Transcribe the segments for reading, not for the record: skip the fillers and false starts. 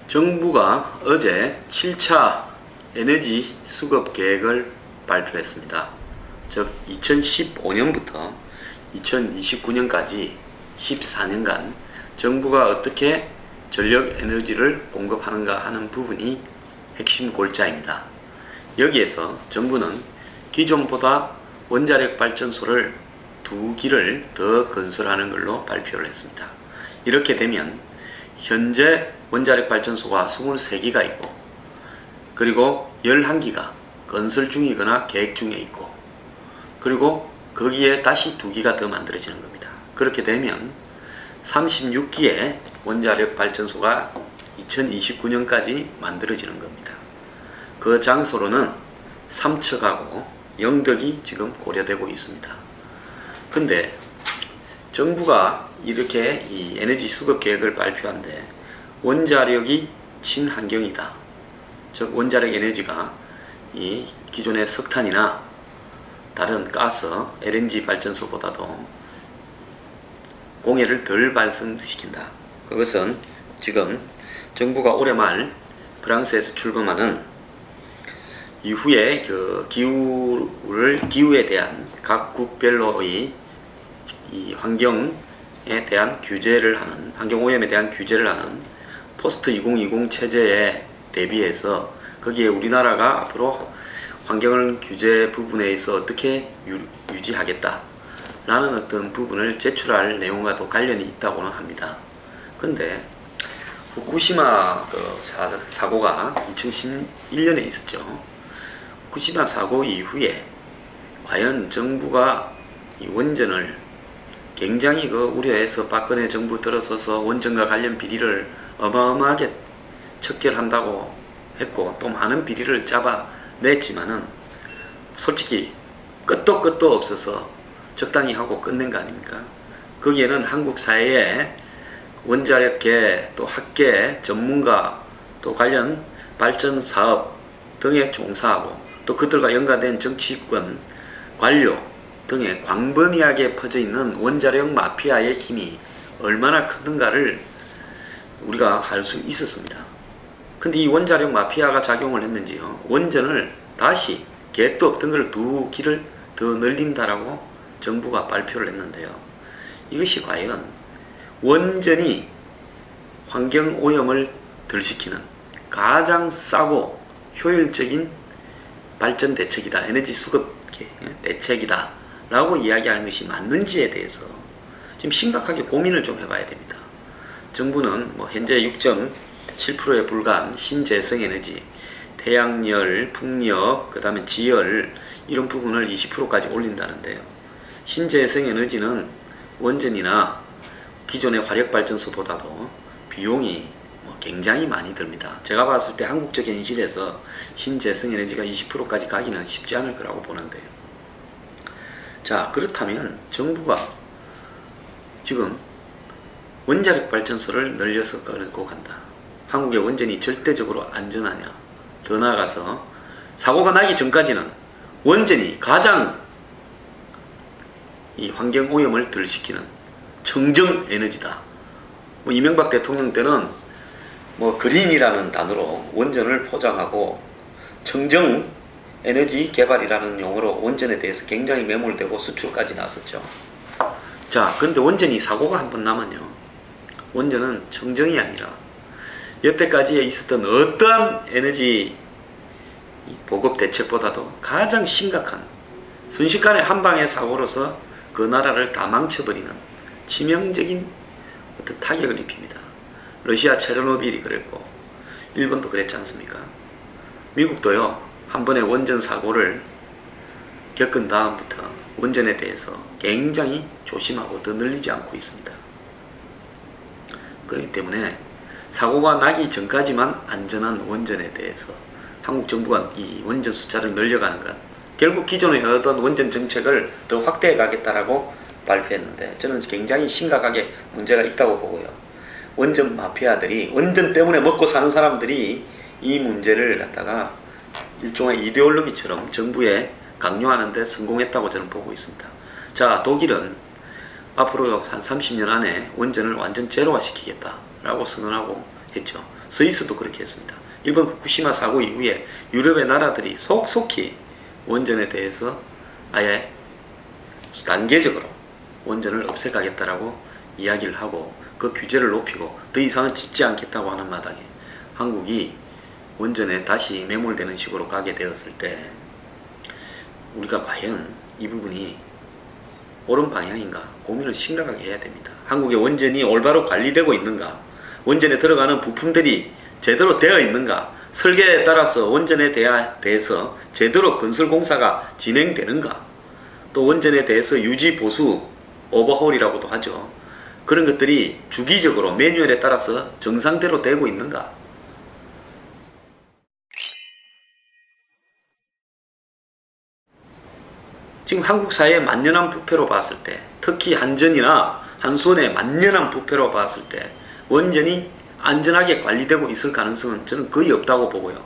정부가 어제 7차 에너지 수급 계획을 발표했습니다. 즉 2015년부터 2029년까지 14년간 정부가 어떻게 전력 에너지를 공급하는가 하는 부분이 핵심 골자입니다. 여기에서 정부는 기존보다 원자력 발전소를 2기를 더 건설하는 걸로 발표를 했습니다. 이렇게 되면 현재 원자력 발전소가 23기가 있고, 그리고 11기가 건설 중이거나 계획 중에 있고, 그리고 거기에 다시 2기가 더 만들어지는 겁니다. 그렇게 되면 36기의 원자력 발전소가 2029년까지 만들어지는 겁니다. 그 장소로는 삼척하고 영덕이 지금 고려되고 있습니다. 근데 정부가 이렇게 이 에너지 수급 계획을 발표한데 원자력이 친환경이다. 즉 원자력 에너지가 이 기존의 석탄이나 다른 가스, LNG 발전소보다도 공해를 덜 발생시킨다. 그것은 지금 정부가 올해 말 프랑스에서 출범하는 이후에 그 기후에 대한 각 국별로의 이 환경에 대한 규제를 하는, 환경오염에 대한 규제를 하는 포스트 2020 체제에 대비해서 거기에 우리나라가 앞으로 환경 규제 부분에 있어 어떻게 유지하겠다 라는 어떤 부분을 제출할 내용과도 관련이 있다고는 합니다. 근데 후쿠시마 사고가 2011년에 있었죠. 후쿠시마 사고 이후에 과연 정부가 이 원전을 굉장히 우려해서 박근혜 정부 들어서서 원전과 관련 비리를 어마어마하게 척결한다고 했고, 또 많은 비리를 잡아냈지만은 솔직히 끝도 없어서 적당히 하고 끝낸 거 아닙니까? 거기에는 한국 사회의 원자력계, 또 학계, 전문가, 또 관련 발전 사업 등에 종사하고, 또 그들과 연관된 정치권, 관료 등에 광범위하게 퍼져 있는 원자력 마피아의 힘이 얼마나 크던가를 우리가 알 수 있었습니다. 근데 이 원자력 마피아가 작용을 했는지요, 원전을 다시 계획도 없던 걸 2기를 더 늘린다라고 정부가 발표를 했는데요. 이것이 과연 원전이 환경오염을 덜 시키는 가장 싸고 효율적인 발전 대책이다, 에너지 수급 대책이다 라고 이야기하는 것이 맞는지에 대해서 지금 심각하게 고민을 좀 해봐야 됩니다. 정부는 현재 6.7%에 불과한 신재생에너지, 태양열, 풍력, 그 다음에 지열 이런 부분을 20%까지 올린다는데요. 신재생에너지는 원전이나 기존의 화력발전소보다도 비용이 굉장히 많이 듭니다. 제가 봤을 때 한국적 현실에서 신재생에너지가 20%까지 가기는 쉽지 않을 거라고 보는데요. 자, 그렇다면 정부가 지금 원자력 발전소를 늘려서 끌고 간다. 한국의 원전이 절대적으로 안전하냐? 더 나아가서 사고가 나기 전까지는 원전이 가장 이 환경오염을 덜 시키는 청정에너지다. 이명박 대통령 때는 그린이라는 단어로 원전을 포장하고 청정에너지 개발이라는 용어로 원전에 대해서 굉장히 매몰되고 수출까지 나섰죠. 자, 그런데 원전이 사고가 한 번 나면요, 원전은 청정이 아니라 여태까지 있었던 어떠한 에너지 보급 대책보다도 가장 심각한, 순식간에 한 방의 사고로서 그 나라를 다 망쳐버리는 치명적인 어떤 타격을 입힙니다. 러시아 체르노빌이 그랬고, 일본도 그랬지 않습니까? 미국도요, 한 번의 원전 사고를 겪은 다음부터 원전에 대해서 굉장히 조심하고 더 늘리지 않고 있습니다. 그렇기 때문에 사고가 나기 전까지만 안전한 원전에 대해서 한국 정부가 이 원전 숫자를 늘려가는 것, 결국 기존에 하던 원전 정책을 더 확대해 가겠다라고 발표했는데, 저는 굉장히 심각하게 문제가 있다고 보고요. 원전 마피아들이, 원전 때문에 먹고 사는 사람들이 이 문제를 갖다가 일종의 이데올로기처럼 정부에 강요하는 데 성공했다고 저는 보고 있습니다. 자, 독일은 앞으로 한 30년 안에 원전을 완전 제로화 시키겠다라고 선언하고 했죠. 스위스도 그렇게 했습니다. 일본 후쿠시마 사고 이후에 유럽의 나라들이 속속히 원전에 대해서 아예 단계적으로 원전을 없애가겠다라고 이야기를 하고 그 규제를 높이고 더 이상은 짓지 않겠다고 하는 마당에 한국이 원전에 다시 매몰되는 식으로 가게 되었을 때 우리가 과연 이 부분이 옳은 방향인가 고민을 심각하게 해야 됩니다. 한국의 원전이 올바로 관리되고 있는가, 원전에 들어가는 부품들이 제대로 되어 있는가, 설계에 따라서 원전에 대해서 제대로 건설공사가 진행되는가, 또 원전에 대해서 유지 보수 오버홀이라고도 하죠. 그런 것들이 주기적으로 매뉴얼에 따라서 정상대로 되고 있는가. 지금 한국 사회의 만연한 부패로 봤을 때, 특히 한전이나 한수원의 만연한 부패로 봤을 때 원전이 안전하게 관리되고 있을 가능성은 저는 거의 없다고 보고요.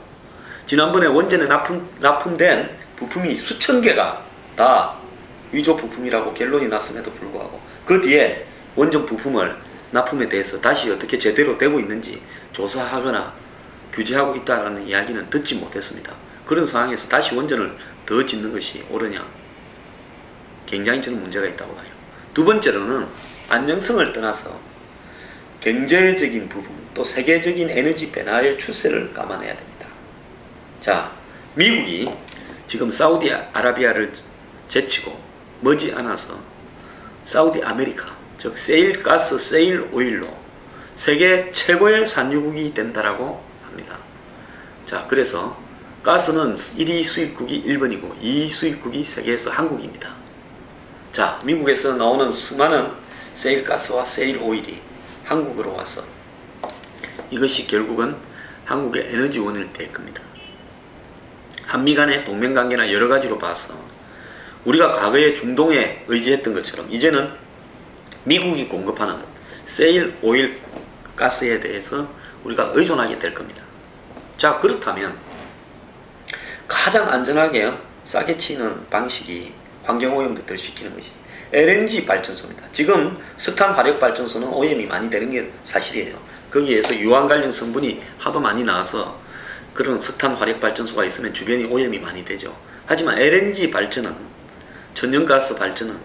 지난번에 원전에 납품된 부품이 수천 개가 다 위조 부품이라고 결론이 났음에도 불구하고 그 뒤에 원전 부품을 납품에 대해서 다시 어떻게 제대로 되고 있는지 조사하거나 규제하고 있다는 이야기는 듣지 못했습니다. 그런 상황에서 다시 원전을 더 짓는 것이 옳으냐? 굉장히 저는 문제가 있다고 봐요. 두 번째로는 안정성을 떠나서 경제적인 부분, 또 세계적인 에너지 변화의 추세를 감안해야 됩니다. 자, 미국이 지금 사우디아라비아를 제치고 머지않아서 사우디 아메리카, 즉 세일 가스, 세일 오일로 세계 최고의 산유국이 된다라고 합니다. 자, 그래서 가스는 1위 수입국이 일본이고 2위 수입국이 세계에서 한국입니다. 자, 미국에서 나오는 수많은 세일 가스와 세일 오일이 한국으로 와서 이것이 결국은 한국의 에너지원이 될 겁니다. 한미 간의 동맹관계나 여러 가지로 봐서 우리가 과거에 중동에 의지했던 것처럼 이제는 미국이 공급하는 세일 오일 가스에 대해서 우리가 의존하게 될 겁니다. 자, 그렇다면 가장 안전하게 싸게 치는 방식이 환경오염도 덜 시키는 것이 LNG 발전소입니다. 지금 석탄 화력발전소는 오염이 많이 되는 게 사실이에요. 거기에서 유황 관련 성분이 하도 많이 나와서 그런 석탄 화력발전소가 있으면 주변이 오염이 많이 되죠. 하지만 LNG 발전은, 천연가스 발전은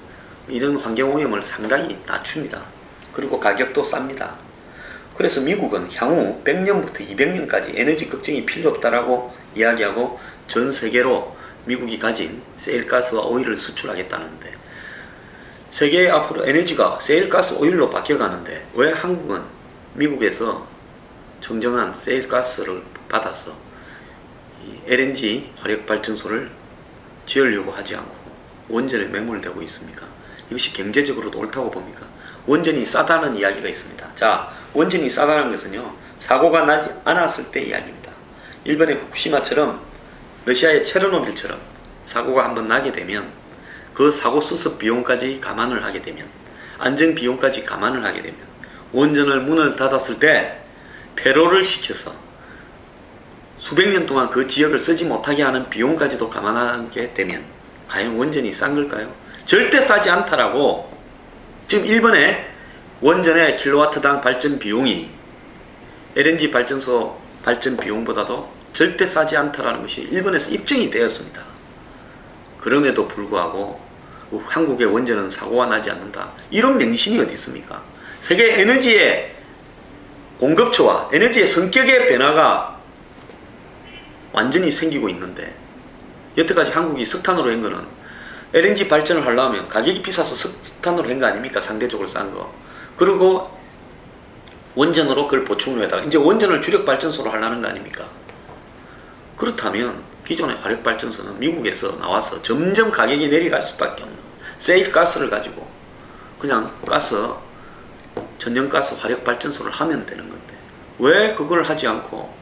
이런 환경오염을 상당히 낮춥니다. 그리고 가격도 쌉니다. 그래서 미국은 향후 100년부터 200년까지 에너지 걱정이 필요 없다라고 이야기하고 전 세계로 미국이 가진 세일가스와 오일을 수출하겠다는데, 세계의 앞으로 에너지가 세일가스 오일로 바뀌어가는데 왜 한국은 미국에서 정정한 세일가스를 받아서 LNG 화력발전소를 지으려고 하지 않고 원전에 매몰되고 있습니까? 이것이 경제적으로도 옳다고 봅니까? 원전이 싸다는 이야기가 있습니다. 자, 원전이 싸다는 것은요, 사고가 나지 않았을 때 이야기입니다. 일본의 후쿠시마처럼 러시아의 체르노빌처럼 사고가 한번 나게 되면 그 사고 수습 비용까지 감안을 하게 되면, 안전 비용까지 감안을 하게 되면 원전을 문을 닫았을 때 폐로를 시켜서 수백 년 동안 그 지역을 쓰지 못하게 하는 비용까지도 감안하게 되면 과연 원전이 싼 걸까요? 절대 싸지 않다라고. 지금 일본의 원전의 킬로와트당 발전 비용이 LNG 발전소 발전 비용보다도 절대 싸지 않다라는 것이 일본에서 입증이 되었습니다. 그럼에도 불구하고 한국의 원전은 사고가 나지 않는다, 이런 명신이 어디 있습니까? 세계 에너지의 공급처와 에너지의 성격의 변화가 완전히 생기고 있는데, 여태까지 한국이 석탄으로 한 거는 LNG 발전을 하려면 가격이 비싸서 석탄으로 한 거 아닙니까? 상대적으로 싼 거. 그리고 원전으로 그걸 보충을 해다가 이제 원전을 주력 발전소로 하려는 거 아닙니까? 그렇다면 기존의 화력발전소는 미국에서 나와서 점점 가격이 내려갈 수밖에 없는 세일 가스를 가지고 그냥 천연가스 화력발전소를 하면 되는 건데 왜 그걸 하지 않고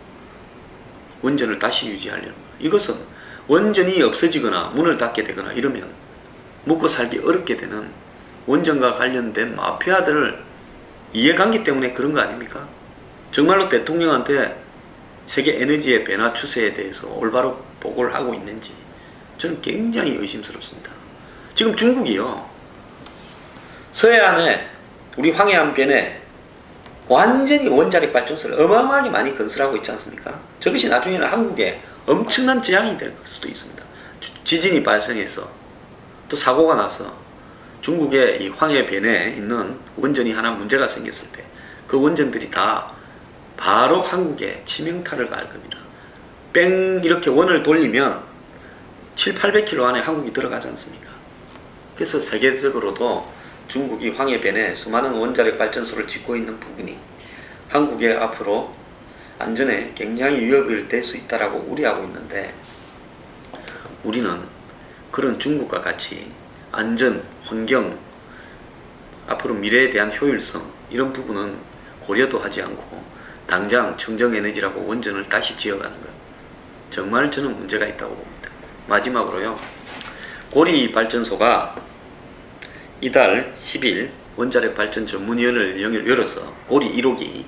원전을 다시 유지하려는 거예요? 이것은 원전이 없어지거나 문을 닫게 되거나 이러면 먹고 살기 어렵게 되는 원전과 관련된 마피아들을 이해관계 때문에 그런 거 아닙니까? 정말로 대통령한테 세계 에너지의 변화 추세에 대해서 올바로 보고를 하고 있는지 저는 굉장히 의심스럽습니다. 지금 중국이요, 서해안에 우리 황해안변에 완전히 원자력 발전소를 어마어마하게 많이 건설하고 있지 않습니까? 저것이 나중에는 한국에 엄청난 재앙이 될 수도 있습니다. 지진이 발생해서 또 사고가 나서 중국의 이 황해변에 있는 원전이 하나 문제가 생겼을 때 그 원전들이 다 바로 한국에 치명타를 가할 겁니다. 뺑 이렇게 원을 돌리면 700~800km 안에 한국이 들어가지 않습니까? 그래서 세계적으로도 중국이 황해변에 수많은 원자력 발전소를 짓고 있는 부분이 한국의 앞으로 안전에 굉장히 위협이 될 수 있다고 우려하고 있는데, 우리는 그런 중국과 같이 안전, 환경, 앞으로 미래에 대한 효율성 이런 부분은 고려도 하지 않고 당장 청정에너지라고 원전을 다시 지어가는 것, 정말 저는 문제가 있다고 봅니다. 마지막으로요, 고리발전소가 이달 10일 원자력 발전 전문위원회를 열어서 고리 1호기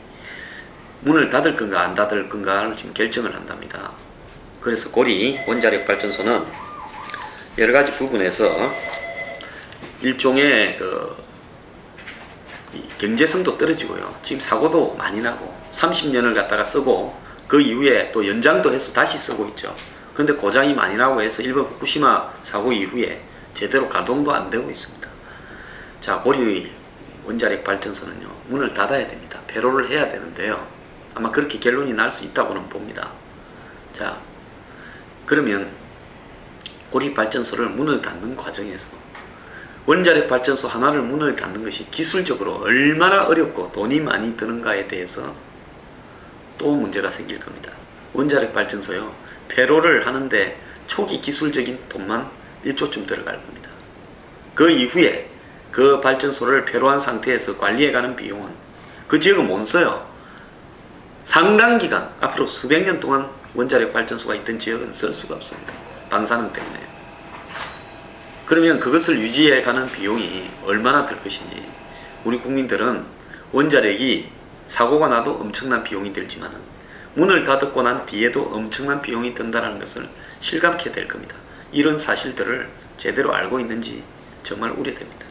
문을 닫을 건가 안 닫을 건가를 지금 결정을 한답니다. 그래서 고리 원자력 발전소는 여러 가지 부분에서 일종의 경제성도 떨어지고요. 지금 사고도 많이 나고 30년을 갖다가 쓰고 그 이후에 또 연장도 해서 다시 쓰고 있죠. 근데 고장이 많이 나고 해서 일본 후쿠시마 사고 이후에 제대로 가동도 안 되고 있습니다. 자, 고리 원자력 발전소는요, 문을 닫아야 됩니다. 폐로를 해야 되는데요, 아마 그렇게 결론이 날 수 있다고는 봅니다. 자, 그러면 고리 발전소를 문을 닫는 과정에서 원자력 발전소 하나를 문을 닫는 것이 기술적으로 얼마나 어렵고 돈이 많이 드는가에 대해서 또 문제가 생길 겁니다. 원자력 발전소요, 폐로를 하는데 초기 기술적인 돈만 1조쯤 들어갈 겁니다. 그 이후에 그 발전소를 폐로한 상태에서 관리해가는 비용은 그 지역은 못 써요. 상당 기간, 앞으로 수백 년 동안 원자력 발전소가 있던 지역은 쓸 수가 없습니다. 방사능 때문에. 그러면 그것을 유지해가는 비용이 얼마나 들 것인지, 우리 국민들은 원자력이 사고가 나도 엄청난 비용이 들지만 문을 닫고 난 뒤에도 엄청난 비용이 든다는 것을 실감케 될 겁니다. 이런 사실들을 제대로 알고 있는지 정말 우려됩니다.